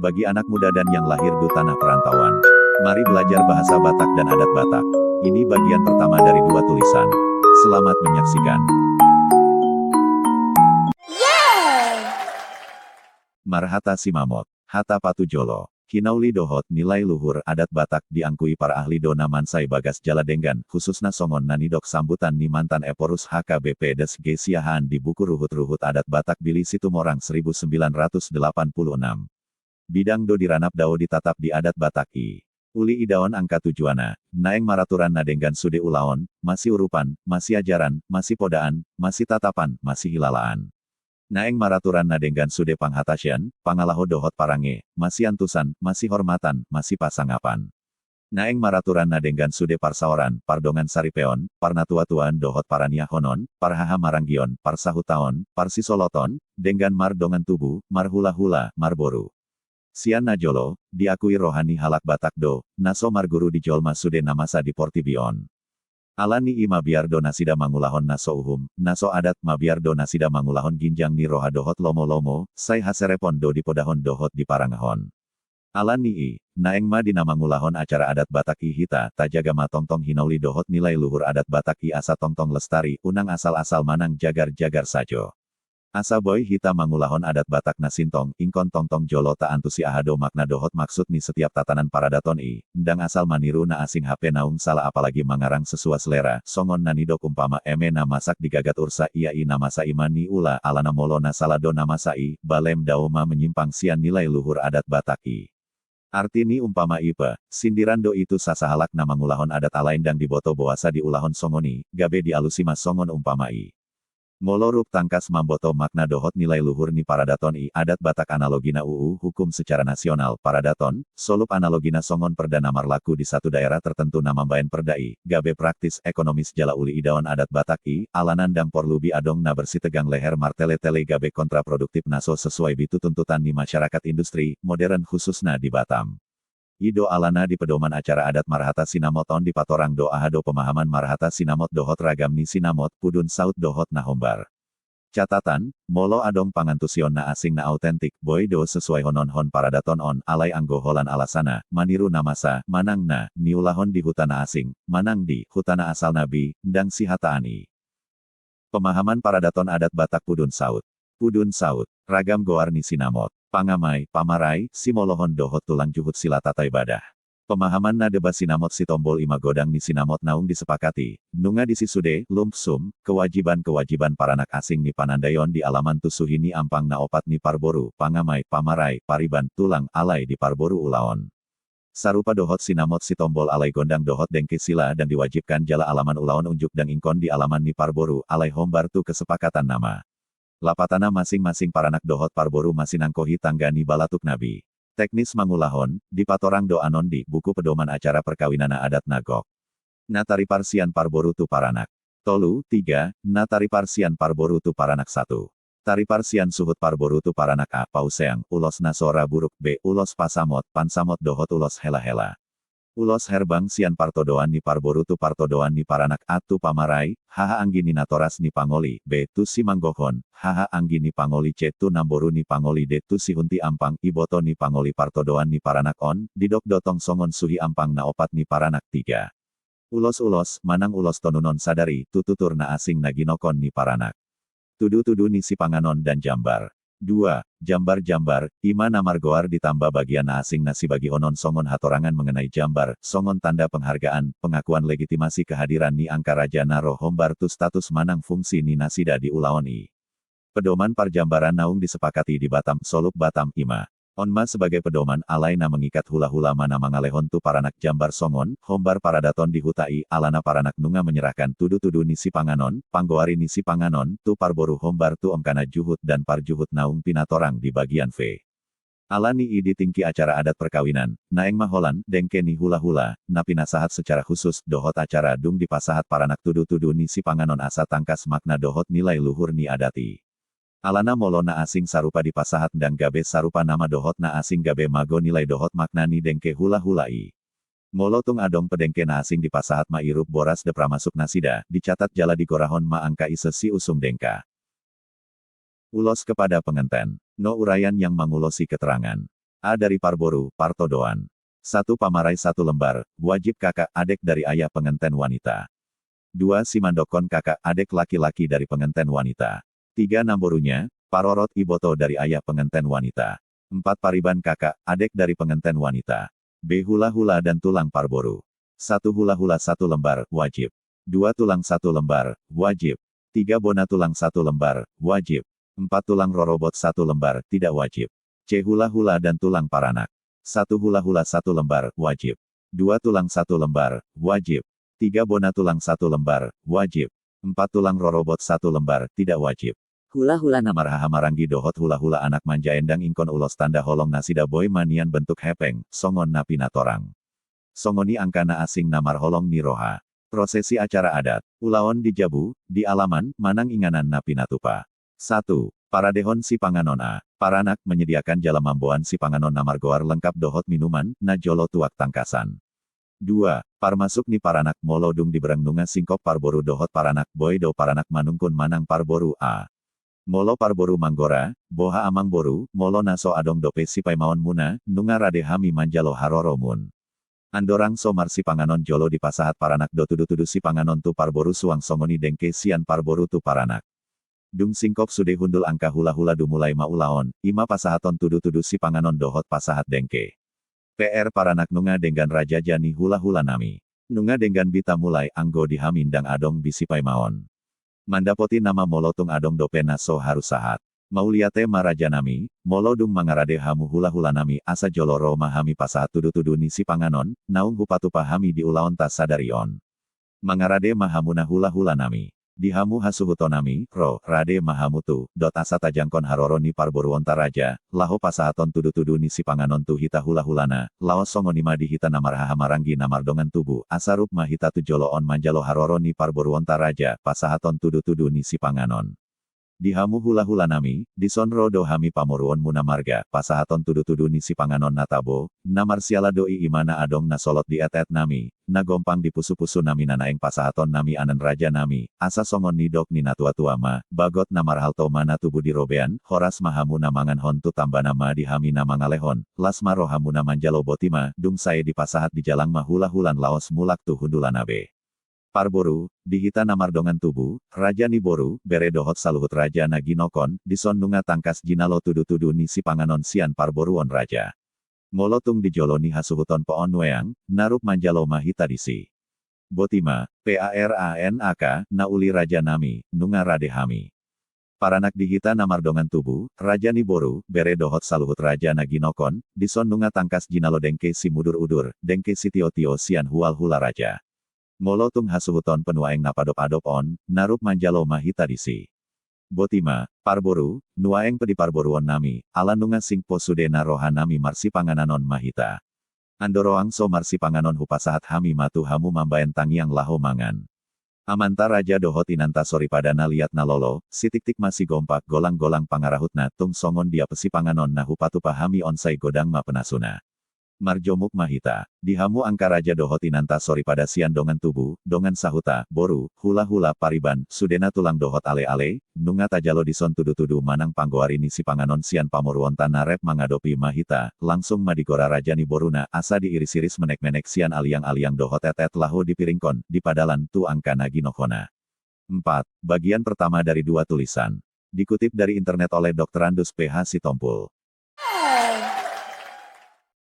Bagi anak muda dan yang lahir di tanah perantauan, mari belajar bahasa Batak dan adat Batak. Ini bagian pertama dari 2 tulisan. Selamat menyaksikan. Marhata Simamot, Hata Patu Jolo, Kinauli Dohot nilai luhur adat Batak diangkui para ahli dona mansai bagas jaladenggan, khususna songon nanidok sambutan ni mantan eporus HKBP des Gesiahan di buku ruhut-ruhut adat Batak Bili Situmorang 1986. Bidang do diranap dao ditatap di adat Batak I. Uli idaon angka tujuana, naeng maraturan nadenggan sude ulaon, masih urupan, masih ajaran, masih podaan, masih tatapan, masih hilalaan. Naeng maraturan nadenggan sude panghatasyan, pangalaho dohot parange, masih antusan, masih hormatan, masih pasangapan. Naeng maraturan nadenggan sude parsaoran, pardongan saripeon, parnatua-tuan dohot paraniahonon, parhaha maranggion, parsahutaon, parsisoloton, denggan mar dongan tubuh, marhula-hula, marboru. Sian najolo, diakui rohani halak Batak do, naso marguru di jolma sude namasa di Portibion. Alani i mabiardo nasida mangulahon naso uhum, naso adat mabiardo nasida mangulahon ginjang ni roha dohot lomo-lomo, say haserepon do di podahon dohot di parangahon. Alani i, naeng ma dinamangulahon acara adat Batak i hita, tajaga matongtong hinauli dohot nilai luhur adat Batak i asa tongtong lestari, unang asal-asal manang jagar-jagar sajo. Asa boy hita mangulahon adat Batak na sintong, ingkon tongtong jolo ta antusi ahado makna dohot maksud ni setiap tatanan paradaton i, ndang asal maniru na asing hape naung salah apalagi mangarang sesuai selera, songon nanidok umpama eme na masak digagat ursa ia i namasa iman ni ula alana molo na salado namasa i, balem daoma menyimpang sian nilai luhur adat Batak i. Artini umpama ipe, sindiran do itu sasahalak na mangulahon adat alain dang diboto boasa di ulahon songoni, gabe di alusima songon umpama i. Molorup tangkas mamboto makna dohot nilai luhur ni paradaton i adat Batak analogina hukum secara nasional paradaton, solup analogina songon perdana marlaku di satu daerah tertentu namambayan perdai, gabe praktis ekonomis jala uli idaon adat Batak i, alanan dang porlubi adong na bersih tegang leher martele-tele gabe kontraproduktif naso sesuai bitu tuntutan ni masyarakat industri, modern khususna di Batam. Ido alana di pedoman acara adat Marhata Sinamoton di patorang do ahado pemahaman Marhata Sinamot dohot ragam ni Sinamot pudun saut dohot na hombar. Catatan, molo adong pangantusion na asing na autentik, boy do sesuai honon-hon paradaton on alay anggo holan alasana, maniru namasa, manang na, niulahon di hutana asing, manang di, hutana asal nabi, ndang si hataani. Pemahaman paradaton adat Batak pudun saut. Pudun saut, ragam goar ni Sinamot. Pangamai, pamarai, simolohon dohot tulang juhut sila tata ibadah. Pemahaman na deba Sinamot si tombol ima godang ni Sinamot naung disepakati, nunga disisude, lump sum, kewajiban-kewajiban paranak asing ni panandayon di alaman tusuhi ni ampang na opat ni parboru, pangamai, pamarai, pariban, tulang, alay di parboru ulaon. Sarupa dohot Sinamot si tombol alay gondang dohot dengke sila dan diwajibkan jala alaman ulaon unjuk dang ingkon di alaman ni parboru, alay hombar tu kesepakatan nama. Lapatana masing-masing paranak dohot parboru masinangkohi tangga ni balatuk nabi. Teknis mangulahon, di patorang do anon di buku pedoman acara perkawinana adat nagok. Natari parsian parboru tu paranak. Tolu, 3, natari parsian parboru tu paranak 1. Tari parsian suhut parboru tu paranak A. Pauseang, ulos nasora buruk B. Ulos pasamot, pansamot dohot ulos hela-hela. Ulos herbang sian partodoan ni parboru tu partodoan ni paranak atu pamarai, haha anggi ni natoras ni pangoli, b tu si manggohon, haha anggi ni pangoli c tu namboru ni pangoli d tu si hunti ampang, iboto ni pangoli partodoan ni paranak on, didok dotong songon suhi ampang na opat ni paranak 3. Ulos-ulos, manang ulos tonunon sadari, tututur na asing na ginokon ni paranak. Tudu-tudu ni si panganon dan jambar. 2. Jambar-jambar, ima namargoar ditambah bagian na asing nasi bagi honon songon hatorangan mengenai jambar, songon tanda penghargaan, pengakuan legitimasi kehadiran ni angka raja naro hombar tu status manang fungsi ni nasida di ulaon i. Pedoman parjambaran naung disepakati di Batam, solup Batam, ima. Onma sebagai pedoman alai na mengikat hula-hula mana mangalehon tu paranak jambar songon, hombar paradaton di hutai, alana paranak nunga menyerahkan tudu-tudu ni si panganon, panggoari ni si panganon, tu parboru hombar tu omkana juhut dan parjuhut naung pinatorang di bagian V. Alani i ditingki acara adat perkawinan, naeng maholan, dengke ni hula-hula, na pinasahat secara khusus, dohot acara dung dipasahat paranak tudu-tudu ni si panganon asa tangkas makna dohot nilai luhur ni adati. Alana molo na asing sarupa dipasahat dan gabe sarupa nama dohot na asing gabe mago nilai dohot makna ni dengke hula-hulai. Molo tung adong pedengke na asing dipasahat ma irup boras de pramasuk nasida, dicatat jala di gorahon ma angka ise si usung dengka. Ulos kepada pengenten. No urayan yang mangulosi keterangan. A dari Parboru, Partodoan. 1 Pamarai 1 lembar, wajib kakak adik dari ayah pengantin wanita. 2 Simandokon kakak adik laki-laki dari pengantin wanita. 3 Namborunya, Parorot Iboto dari ayah pengantin wanita. 4 Pariban kakak adik dari pengantin wanita. B. Hula-hula dan tulang Parboru. 1 hula-hula 1 lembar, wajib. 2 tulang 1 lembar, wajib. 3 bona tulang 1 lembar, wajib. 4 tulang rorobot 1 lembar, tidak wajib. C. Hula-hula dan tulang paranak. 1 hula-hula 1 lembar, wajib. 2 tulang 1 lembar, wajib. 3 bona tulang 1 lembar, wajib. 4 tulang rorobot 1 lembar, tidak wajib. Hula-hula namar hahamarangi dohot hula-hula anak manja endang ingkon ulos tanda holong nasida boy manian bentuk hepeng, songon napi natorang. Songoni angkana asing namar holong niroha. Prosesi acara adat. Ulaon di Jabu, di Alaman, Manang Inganan Napi Natupa. 1. Paradehon si panganon A. Paranak menyediakan jalamamboan si panganon namargoar lengkap dohot minuman, najolo tuak tangkasan. 2. Parmasuk ni paranak molodung di bereng nunga singkop parboru dohot paranak boydo paranak manungkun manang parboru A. Molo parboru manggora, boha amang boru, molo naso adong dope si paimaon muna, nunga rade hami manjalo haroro mun. Andorang somar si panganon jolo di pasahat paranak do tudu-tudu si panganon tu parboru suang songoni dengke sian parboru tu paranak. Dung singkop sude hundul angka hula-hula dumulai maulaon, ima pasahaton tudu-tudu si panganon dohot pasahat dengke. PR paranak nunga denggan raja jani hula-hula nami. Nunga denggan bita mulai anggo dihamin dang adong bisipai maon. Mandapoti nama molotung adong dopena so harus sahat. Mauliate maraja nami, molodung mangarade hamu hula-hula nami asa joloro mahami pasahat tudu-tudu ni si panganon, naung hupatupa hami di ulaon tas sadarion. Mangarade mahamuna hula-hula nami. Di hamu hasuhuto nami, ro, rade mahamutu, dot asa tajangkon haroro ni parboruonta raja, laho pasahaton tudu-tudu ni si panganon tu hita hula-hulana, laos songonima di hita namar hahamarangi namar dongan tubu, asarup mahita tu joloon manjalo haroro ni parboruonta raja, pasahaton tudu-tudu ni si panganon. Di hamu hula-hula nami, di sonro do hami pamoruon muna marga, pasahaton tudu-tudu ni si panganon natabo, namar siala doi imana adong nasolot di etet nami, nagompang di pusu-pusu nami nanaeng pasahaton nami anan raja nami, asa songon ni dok ni natua-tua ma, bagot namar halto mana tubu di robean, horas mahamu namangan hontu tamba nama di hami namangalehon, lasma rohamu namanjalo botima, dung saya di pasahat di jalang mahula-hulan laos mulak tu hundulanabe. Parboru, dihita namar dongan tubu, raja ni boru, bere dohot saluhut raja na ginokon, dison nunga tangkas jinalo tudu-tudu ni si panganon sian parboruon raja. Molotung di jolo ni hasuhuton poon weang, narup manjalo mahita disi. Botima, PARANAK, na uli raja nami, nunga rade hami. Paranak dihita namar dongan tubu, raja ni boru, bere dohot saluhut raja na ginokon, dison nunga tangkas jinalo dengke si mudur-udur, dengke si tio-tio sian hual hula raja. Molotung hasuhuton penuaeng napadop-adop on, narup manjalo mahita disi. Botima, parboru, nuaeng pedi parboruon nami, ala nunga singpo sudena roha nami marsi pangananon mahita. Andoroang so marsi panganon hupasahat hami matu hamu mambayan tangiang laho mangan. Amanta raja dohot inanta sori padana liat nalolo, sitik-tik masih gompak golang-golang pangarahutna tung songon dia pesi panganon na hupatupa hami onsai godang ma penasuna. Marjomuk mahita, dihamu angka raja dohot inanta sori pada sian dongan tubu, dongan sahuta, boru, hula-hula pariban, sudena tulang dohot ale-ale, nunga tajalo dison tudu-tudu manang panggoari ni si panganon sian pamoruonta narep mangadopi mahita, langsung madigora raja ni boruna, asa diiris-iris menek-menek sian aliang-aliang dohot etet lahu dipiringkon, di padalan tu angka naginokona. 4. Bagian pertama dari 2 tulisan. Dikutip dari internet oleh Dr. Andus PH Sitompul.